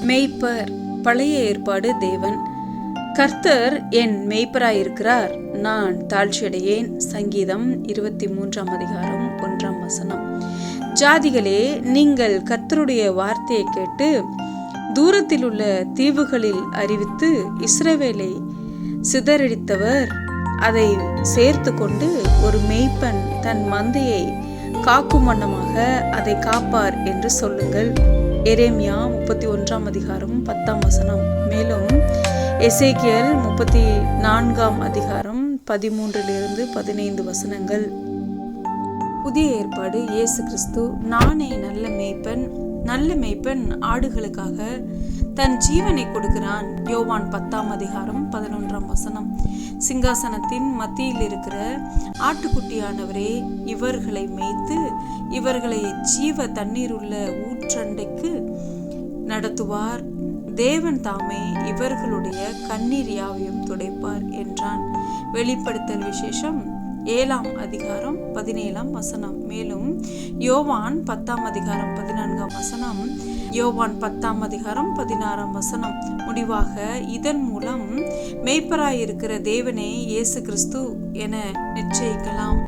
மேய்ப்பர். பழைய ஏற்பாடு. தேவன் கர்த்தர் என் மேய்ப்பராயிருக்கிறார், நான் தாழ்ச்சியடையேன். சங்கீதம் 23 அதிகாரம் 1 ஜாதிகளே, நீங்கள் கர்த்தருடைய வார்த்தையை கேட்டு தூரத்தில் உள்ள தீவுகளில் அறிவித்து, இஸ்ரவேலை சிதறடித்தவர் அதை சேர்த்து கொண்டு ஒரு மேய்ப்பன் தன் மந்தையை காக்கும் வண்ணமாக அதை காப்பார் என்று சொல்லுங்கள். எரேமியா 31 அதிகாரம் 10 மேலும் எசேக்கியேல் 34 அதிகாரம் 13-15 புதிய ஏற்பாடு. இயேசு கிறிஸ்து, நானே நல்ல மேய்ப்பன், நல்ல மேய்ப்பன் ஆடுகளுக்காக தன் ஜீவனை கொடுக்கிறான். யோவான் 10 அதிகாரம் 11 சிங்காசனத்தின் மத்தியில் இருக்கிற ஆட்டுக்குட்டியானவரே இவர்களை மேய்த்து இவர்களை ஜீவ தண்ணீர் உள்ள ஊற்றண்டைக்கு நடத்துவார். தேவன் தாமே இவர்களுடைய கண்ணீர் யாவையும் துடைப்பார் என்றான். வெளிப்படுத்தல் விசேஷம் 7 அதிகாரம் 17 மேலும் யோவான் 10 அதிகாரம் 14 யோவான் 10 அதிகாரம் 16 முடிவாக இதன் மூலம் மேய்ப்பராயிருக்கிற தேவனே இயேசு கிறிஸ்து என நிச்சயிக்கலாம்.